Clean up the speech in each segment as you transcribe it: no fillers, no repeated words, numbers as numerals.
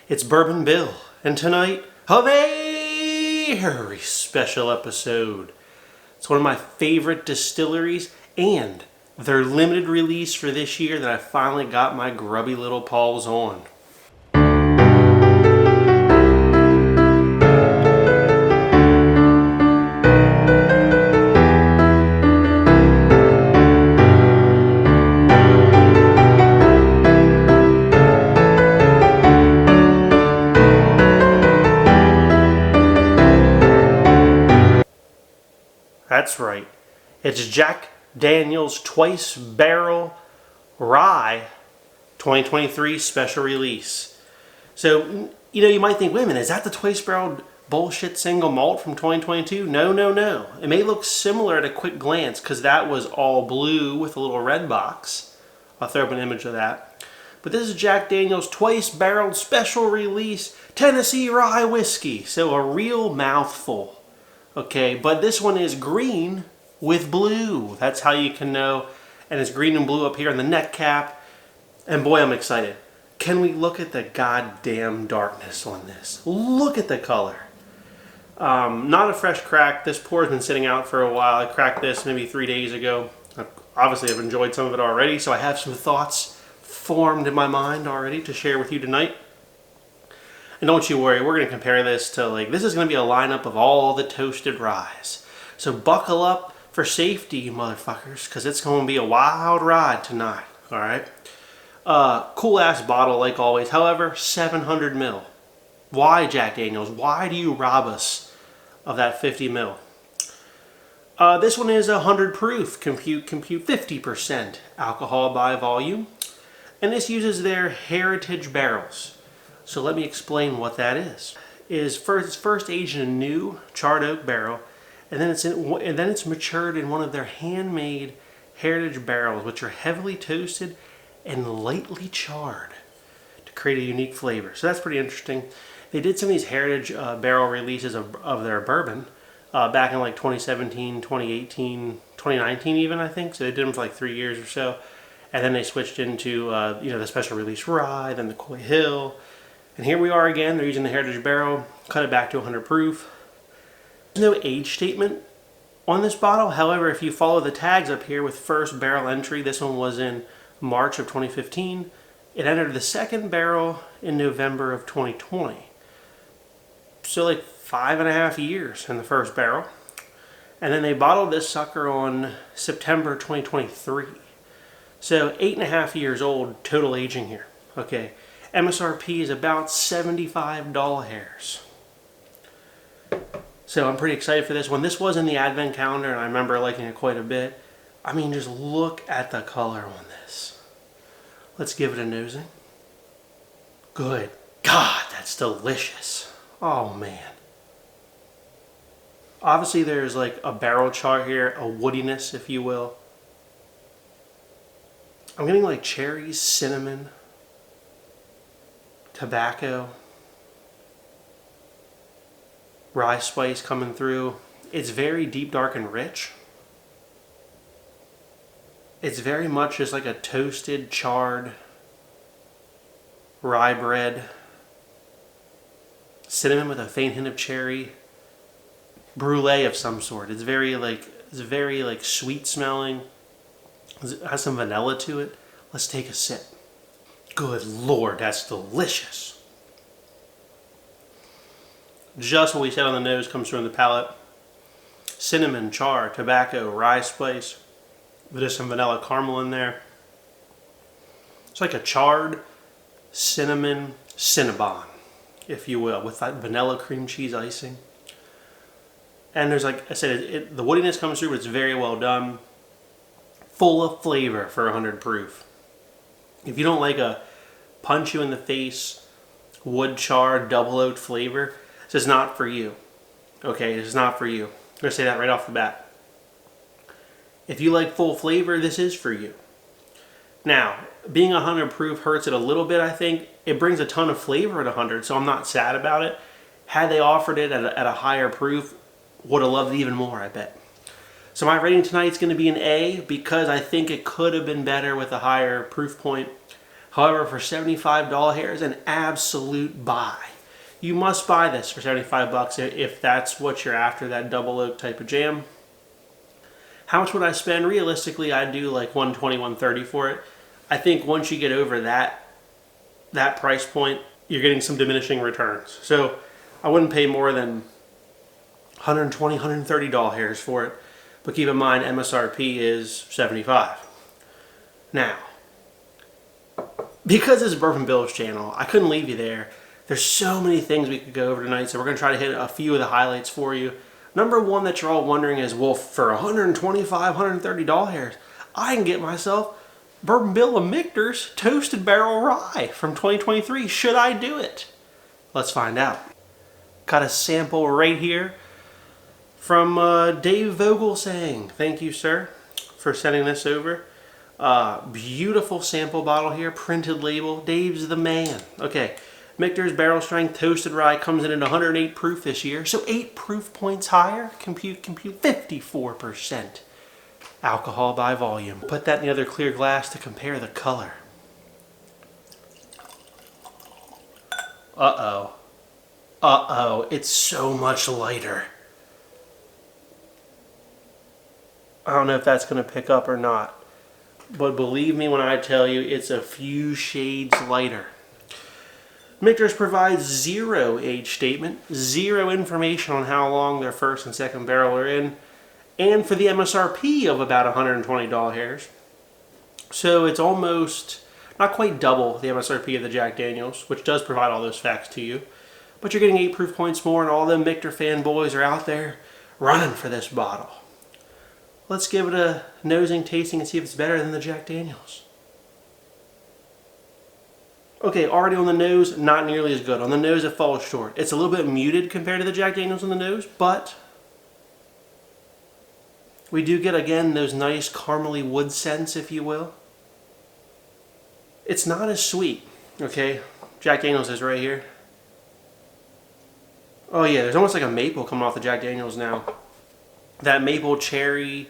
It's Bourbon Bill, and tonight, a very special episode. It's one of my favorite distilleries, and their limited release for this year that I finally got my grubby little paws on. That's right. It's Jack Daniel's Twice Barrel Rye 2023 special release. So, you might think, wait a minute, is that the Twice Barrel bullshit single malt from 2022? No. It may look similar at a quick glance because that was all blue with a little red box. I'll throw up an image of that. But this is Jack Daniel's Twice Barrel special release Tennessee Rye Whiskey. So a real mouthful. Okay, but this one is green with blue. That's how you can know. And it's green and blue up here in the neck cap. And boy, I'm excited. Can we look at the goddamn darkness on this? Look at the color. Not a fresh crack. This pour has been sitting out for a while. I cracked this maybe 3 days ago. Obviously, I've enjoyed some of it already, so I have some thoughts formed in my mind already to share with you tonight. And don't you worry, we're going to compare this to, this is going to be a lineup of all the toasted ryes. So buckle up for safety, you motherfuckers, because it's going to be a wild ride tonight, alright? Cool-ass bottle, like always. However, 700 ml. Why, Jack Daniels? Why do you rob us of that 50 ml? This one is 100 proof. Compute 50% alcohol by volume. And this uses their heritage barrels. So let me explain what that is. It's first aged in a new charred oak barrel, and then it's matured in one of their handmade heritage barrels, which are heavily toasted and lightly charred to create a unique flavor. So that's pretty interesting. They did some of these heritage barrel releases of their bourbon back in 2017, 2018, 2019 even, I think. So they did them for 3 years or so, and then they switched into the special release rye, then the Coy Hill. And here we are again. They're using the heritage barrel, cut it back to 100 proof. There's no age statement on this bottle. However, if you follow the tags up here with first barrel entry, this one was in March of 2015. It entered the second barrel in November of 2020. So 5.5 years in the first barrel. And then they bottled this sucker on September 2023. So 8.5 years old total aging here. Okay. MSRP is about $75. So I'm pretty excited for this one. This was in the advent calendar, and I remember liking it quite a bit. I mean, just look at the color on this. Let's give it a nosing. Good God, that's delicious. Oh, man. Obviously, there's a barrel char here, a woodiness, if you will. I'm getting cherries, cinnamon, tobacco, rye spice coming through. It's very deep, dark, and rich. It's very much just like a toasted, charred rye bread. Cinnamon with a faint hint of cherry. Brulee of some sort. It's very sweet smelling. It has some vanilla to it. Let's take a sip. Good Lord, that's delicious. Just what we said on the nose comes through on the palate. Cinnamon, char, tobacco, rye spice. There's some vanilla caramel in there. It's like a charred cinnamon Cinnabon, if you will, with that vanilla cream cheese icing. And there's, like I said, the woodiness comes through, but it's very well done. Full of flavor for 100 proof. If you don't like a punch you in the face, wood char, double oak flavor, this is not for you. Okay, this is not for you. I'm going to say that right off the bat. If you like full flavor, this is for you. Now, being 100 proof hurts it a little bit, I think. It brings a ton of flavor at 100, so I'm not sad about it. Had they offered it at a higher proof, would have loved it even more, I bet. So my rating tonight is going to be an A because I think it could have been better with a higher proof point. However, for $75 here is an absolute buy. You must buy this for 75 bucks if that's what you're after, that double oak type of jam. How much would I spend? Realistically, I'd do like $120, $130 for it. I think once you get over that price point, you're getting some diminishing returns. So I wouldn't pay more than $120, $130 for it. But keep in mind, MSRP is $75. Now, because it's Bourbon Bill's channel, I couldn't leave you there. There's so many things we could go over tonight, so we're going to try to hit a few of the highlights for you. Number one that you're all wondering is, well, for $125, $130, I can get myself Bourbon Bill of Michters Toasted Barrel Rye from 2023. Should I do it? Let's find out. Got a sample right here from Dave Vogel saying, thank you, sir, for sending this over. Beautiful sample bottle here, printed label. Dave's the man. Okay, Michter's Barrel Strength Toasted Rye comes in at 108 proof this year, so 8 proof points higher. Compute, 54% alcohol by volume. Put that in the other clear glass to compare the color. Uh-oh. Uh-oh, it's so much lighter. I don't know if that's going to pick up or not, but believe me when I tell you, it's a few shades lighter. Michters provides 0 age statement, 0 information on how long their first and second barrel are in, and for the MSRP of about $120 hairs. So it's almost, not quite double the MSRP of the Jack Daniels, which does provide all those facts to you. But you're getting 8 proof points more, and all them Michter fanboys are out there running for this bottle. Let's give it a nosing, tasting, and see if it's better than the Jack Daniels. Okay, already on the nose, not nearly as good. On the nose, it falls short. It's a little bit muted compared to the Jack Daniels on the nose, but we do get, again, those nice caramely wood scents, if you will. It's not as sweet, okay? Jack Daniels is right here. Oh yeah, there's almost like a maple coming off the Jack Daniels now. That maple, cherry,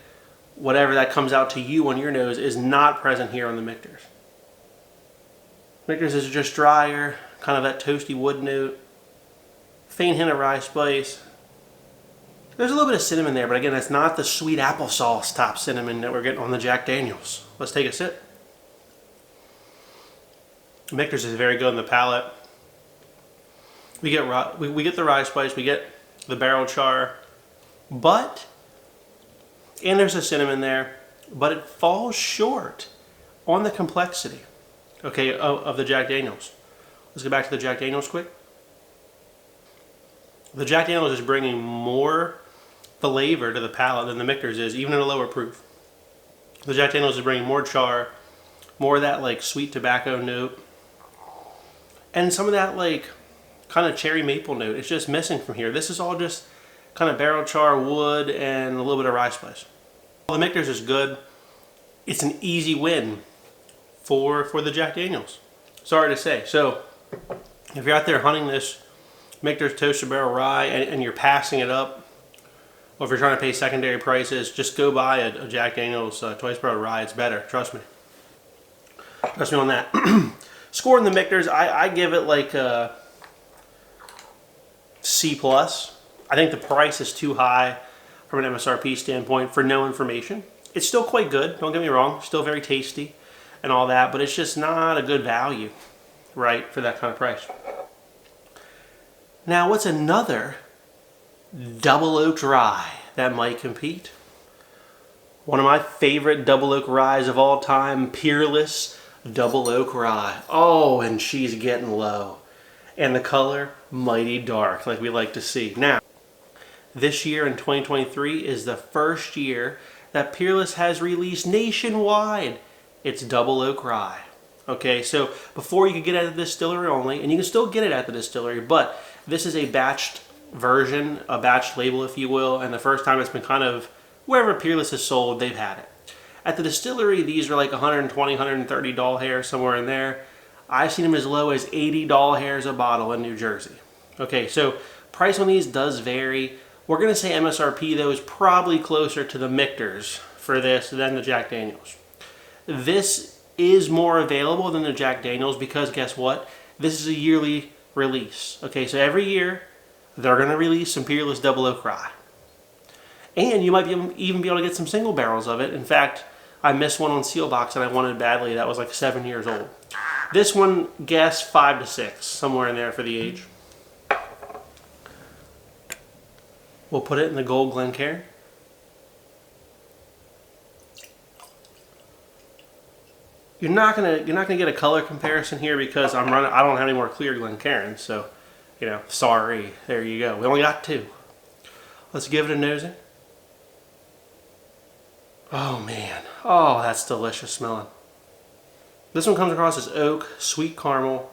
whatever that comes out to you on your nose is not present here on the Michters. Michters is just drier, kind of that toasty wood note. Faint hint of rye spice. There's a little bit of cinnamon there, but again, that's not the sweet applesauce top cinnamon that we're getting on the Jack Daniels. Let's take a sip. Michters is very good on the palate. We get the rye spice, we get the barrel char, but, and there's a cinnamon there, but it falls short on the complexity, okay, of the Jack Daniels. Let's get back to the Jack Daniels quick. The Jack Daniels is bringing more flavor to the palate than the Michters is, even at a lower proof. The Jack Daniels is bringing more char, more of that like sweet tobacco note, and some of that like kind of cherry maple note. It's just missing from here. This is all just kind of barrel char, wood, and a little bit of rye spice. Well, the Michters is good. It's an easy win for the Jack Daniels. Sorry to say. So if you're out there hunting this Michters Toasted Barrel Rye and you're passing it up, or if you're trying to pay secondary prices, just go buy a Jack Daniels Twice Barrel Rye. It's better. Trust me. Trust me on that. Scoring the Michters, I give it like a C+. I think the price is too high from an MSRP standpoint for no information. It's still quite good, don't get me wrong, still very tasty and all that, but it's just not a good value, right, for that kind of price. Now, what's another double oak rye that might compete? One of my favorite double oak ryes of all time, Peerless double oak rye. Oh, and she's getting low. And the color, mighty dark, like we like to see. Now, this year in 2023 is the first year that Peerless has released nationwide its double oak rye. Okay, so before you could get it at the distillery only, and you can still get it at the distillery, but this is a batched version, a batched label, if you will, and the first time it's been kind of, wherever Peerless is sold, they've had it. At the distillery, these are like $120, $130 hairs, somewhere in there. I've seen them as low as $80 hairs a bottle in New Jersey. Okay, so price on these does vary. We're going to say MSRP, though, is probably closer to the Michters for this than the Jack Daniels. This is more available than the Jack Daniels because guess what? This is a yearly release. Okay, so every year they're going to release some Peerless Double Oak Rye. And you might even be able to get some single barrels of it. In fact, I missed one on seal box and I wanted badly. That was like 7 years old. This one, guess 5 to 6, somewhere in there for the age. We'll put it in the Gold Glencairn. You're not gonna get a color comparison here because I don't have any more clear Glencairns, so sorry. There you go. We only got 2. Let's give it a nosing. Oh man, oh that's delicious smelling. This one comes across as oak, sweet caramel,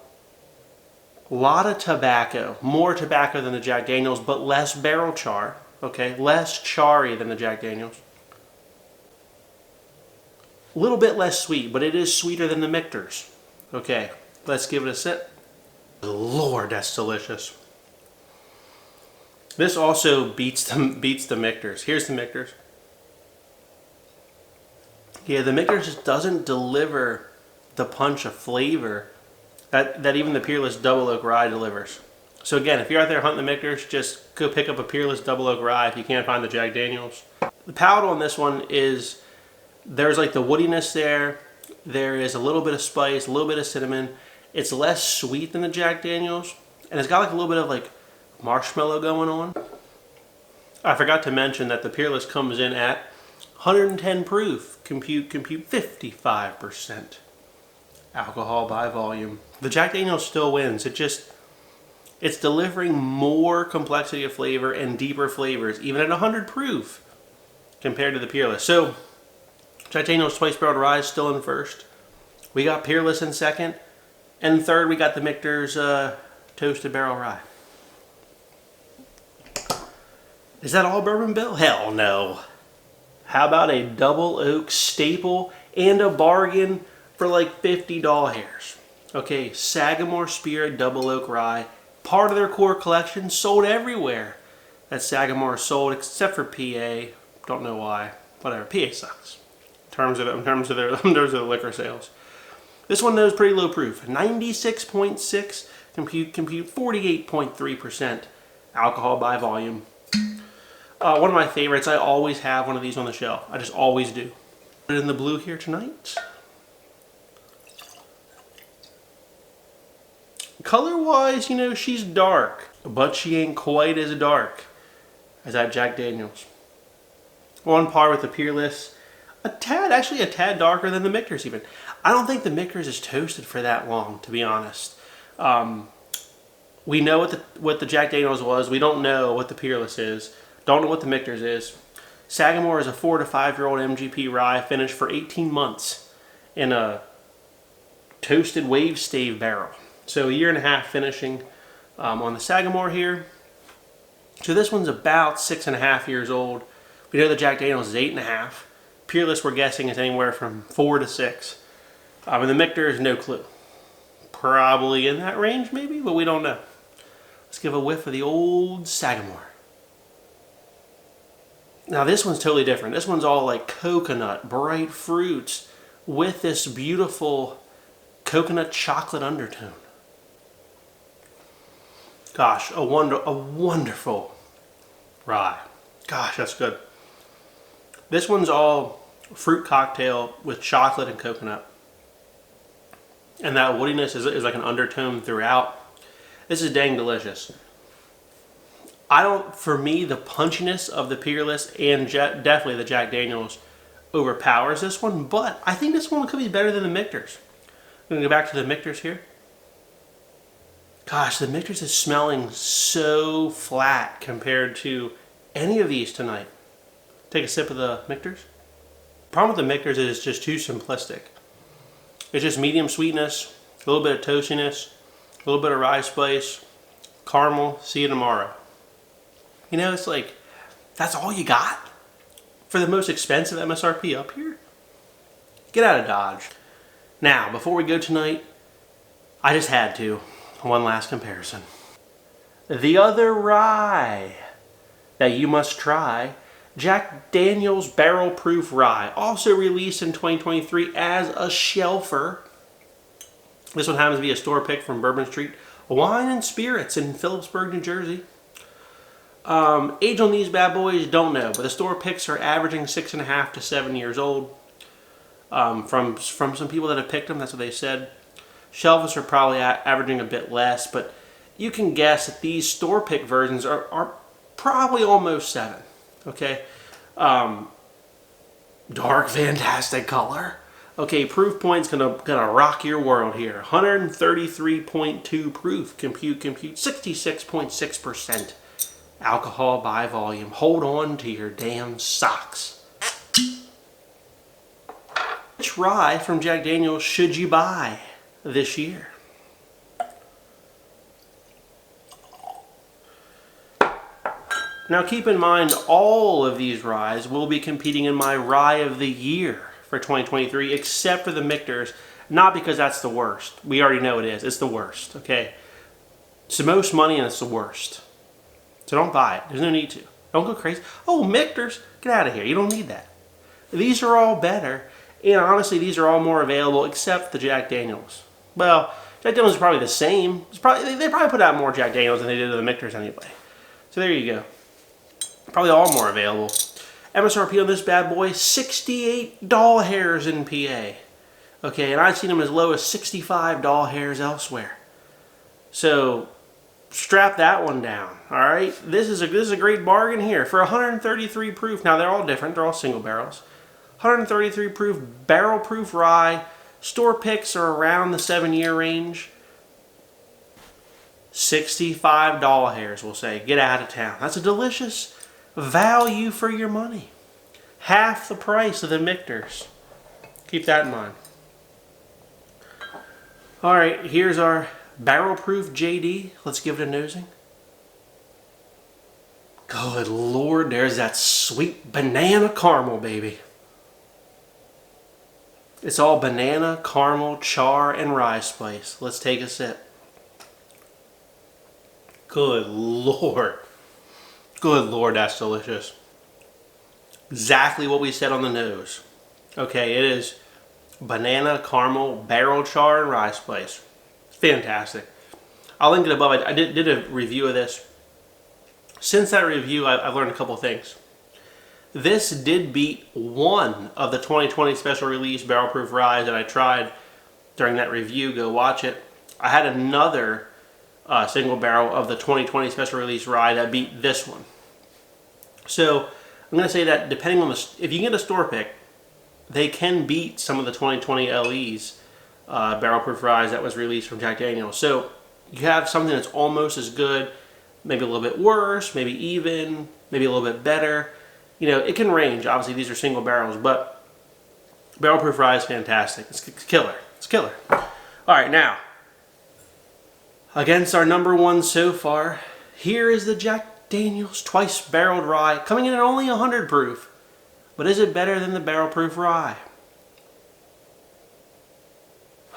a lot of tobacco, more tobacco than the Jack Daniels, but less barrel char. Okay, less charry than the Jack Daniels. A little bit less sweet, but it is sweeter than the Michters. Okay, let's give it a sip. Lord, that's delicious. This also beats the Michters. Here's the Michters. Yeah, the Michters just doesn't deliver the punch of flavor that even the Peerless Double Oak Rye delivers. So again, if you're out there hunting the Michters, just go pick up a Peerless Double Oak Rye if you can't find the Jack Daniels. The palate on this one is, there's like the woodiness there. There is a little bit of spice, a little bit of cinnamon. It's less sweet than the Jack Daniels, and it's got like a little bit of like marshmallow going on. I forgot to mention that the Peerless comes in at 110 proof, compute 55% alcohol by volume. The Jack Daniels still wins. It's delivering more complexity of flavor and deeper flavors, even at 100 proof, compared to the Peerless. So, Jack Daniels Twice Barrel Rye is still in first. We got Peerless in second, and third we got the Michters Toasted Barrel Rye. Is that all bourbon, Bill? Hell no. How about a double oak staple and a bargain for like $50 hairs? Okay, Sagamore Spirit Double Oak Rye, part of their core collection, sold everywhere that Sagamore is sold except for PA. Don't know why. Whatever. PA sucks in terms of the liquor sales. This one though is pretty low proof. 96.6 compute 48.3% alcohol by volume. One of my favorites. I always have one of these on the shelf. I just always do. Put it in the blue here tonight. Color-wise, she's dark, but she ain't quite as dark as that Jack Daniels. On par with the Peerless. Actually a tad darker than the Michters even. I don't think the Michters is toasted for that long, to be honest. We know what the Jack Daniels was. We don't know what the Peerless is. Don't know what the Michters is. Sagamore is a 4 to 5 year old MGP rye finished for 18 months in a toasted wave stave barrel. So a year and a half finishing on the Sagamore here. So this one's about 6.5 years old. We know the Jack Daniels is 8.5. Peerless, we're guessing, is anywhere from 4 to 6. And the Michters, no clue. Probably in that range, maybe, but we don't know. Let's give a whiff of the old Sagamore. Now this one's totally different. This one's all like coconut, bright fruits, with this beautiful coconut chocolate undertone. Gosh, a wonderful rye. Gosh, that's good. This one's all fruit cocktail with chocolate and coconut. And that woodiness is like an undertone throughout. This is dang delicious. For me, the punchiness of the Peerless and definitely the Jack Daniels overpowers this one, but I think this one could be better than the Michters. I'm going to go back to the Michters here. Gosh, the Michters is smelling so flat compared to any of these tonight. Take a sip of the Michters. The problem with the Michters is it's just too simplistic. It's just medium sweetness, a little bit of toastiness, a little bit of rye spice, caramel, see you tomorrow. It's like, that's all you got? For the most expensive MSRP up here? Get out of Dodge. Now, before we go tonight, I just had to. One last comparison. The other rye that you must try, Jack Daniel's Barrel Proof Rye, also released in 2023 as a shelfer. This one happens to be a store pick from Bourbon Street Wine and Spirits in Phillipsburg, New Jersey. Age on these bad boys, don't know, but the store picks are averaging 6.5 to 7 years old. From some people that have picked them, that's what they said. Shelves are probably averaging a bit less, but you can guess that these store pick versions are probably almost 7. Okay, dark, fantastic color. Okay, proof point's gonna rock your world here. 133.2 proof. Compute. 66.6% alcohol by volume. Hold on to your damn socks. Which rye from Jack Daniel's should you buy this year? Now keep in mind, all of these ryes will be competing in my Rye of the Year for 2023, except for the Michters. Not because that's the worst. We already know it is. It's the worst, okay? It's the most money and it's the worst. So don't buy it. There's no need to. Don't go crazy. Oh, Michters, get out of here. You don't need that. These are all better. And honestly, these are all more available except the Jack Daniel's. Well, Jack Daniel's is probably the same. They probably put out more Jack Daniel's than they did to the Michters anyway. So there you go. Probably all more available. MSRP on this bad boy, $68 hairs in PA. Okay, and I've seen them as low as $65 hairs elsewhere. So strap that one down. All right, this is a great bargain here for 133 proof. Now they're all different. They're all single barrels. 133 proof barrel proof rye. Store picks are around the 7-year range. $65 hairs, we'll say. Get out of town. That's a delicious value for your money. Half the price of the Michters. Keep that in mind. Alright, here's our barrel proof JD. Let's give it a nosing. Good Lord, there's that sweet banana caramel, baby. It's all banana, caramel, char, and rye spice. Let's take a sip. Good Lord. Good Lord, that's delicious. Exactly what we said on the nose. Okay, it is banana, caramel, barrel char, and rye spice. Fantastic. I'll link it above. I did a review of this. Since that review, I've learned a couple things. This did beat one of the 2020 special release barrel proof ryes that I tried during that review. Go watch it. I had another single barrel of the 2020 special release rye that beat this one. So I'm going to say that depending on if you get a store pick, they can beat some of the 2020 LEs barrel proof ryes that was released from Jack Daniel's. So you have something that's almost as good, maybe a little bit worse, maybe even, maybe a little bit better. You know, it can range. Obviously, these are single barrels, but barrel proof rye is fantastic. It's killer. It's killer. All right, now, against our number one so far, here is the Jack Daniel's Twice Barreled Rye, coming in at only 100 proof. But is it better than the barrel proof rye?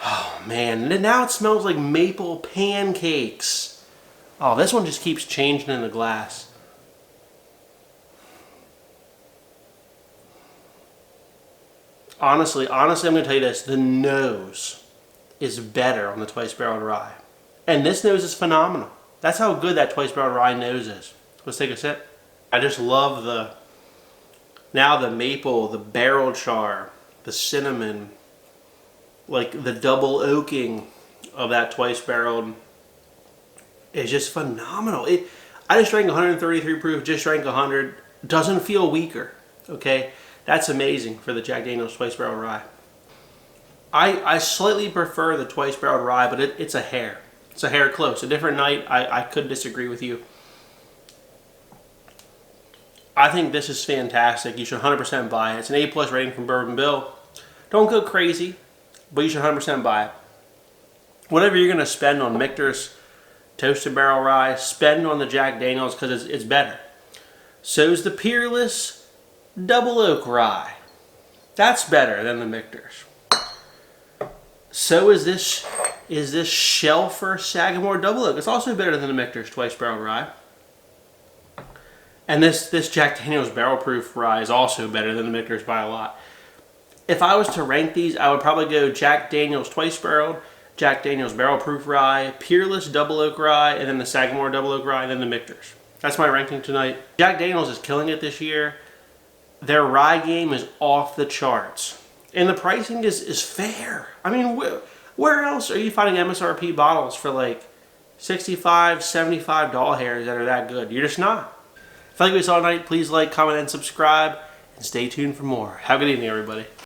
Oh man, now it smells like maple pancakes. Oh, this one just keeps changing in the glass. Honestly, I'm going to tell you this. The nose is better on the Twice Barreled Rye. And this nose is phenomenal. That's how good that Twice Barreled Rye nose is. Let's take a sip. I just love the maple, the barrel char, the cinnamon, like the double oaking of that Twice Barreled is just phenomenal. I just drank 133 proof, just drank 100. Doesn't feel weaker, okay? That's amazing for the Jack Daniel's Twice Barreled Rye. I slightly prefer the Twice Barreled Rye, but it's a hair. It's a hair close. A different night, I could disagree with you. I think this is fantastic. You should 100% buy it. It's an A+ rating from Bourbon Bill. Don't go crazy, but you should 100% buy it. Whatever you're going to spend on Michters Toasted Barrel Rye, spend on the Jack Daniel's because it's better. So's the Peerless Double Oak Rye. That's better than the Michters. So is this Shelfer Sagamore Double Oak. It's also better than the Michters Twice Barrel Rye. And this Jack Daniel's Barrel Proof Rye is also better than the Michters by a lot. If I was to rank these, I would probably go Jack Daniel's Twice Barreled, Jack Daniel's Barrel Proof Rye, Peerless Double Oak Rye, and then the Sagamore Double Oak Rye, and then the Michters. That's my ranking tonight. Jack Daniel's is killing it this year. Their rye game is off the charts. And the pricing is fair. I mean, where else are you finding MSRP bottles for like $65, $75 hairs that are that good? You're just not. If you like what you saw tonight, please like, comment, and subscribe. And stay tuned for more. Have a good evening, everybody.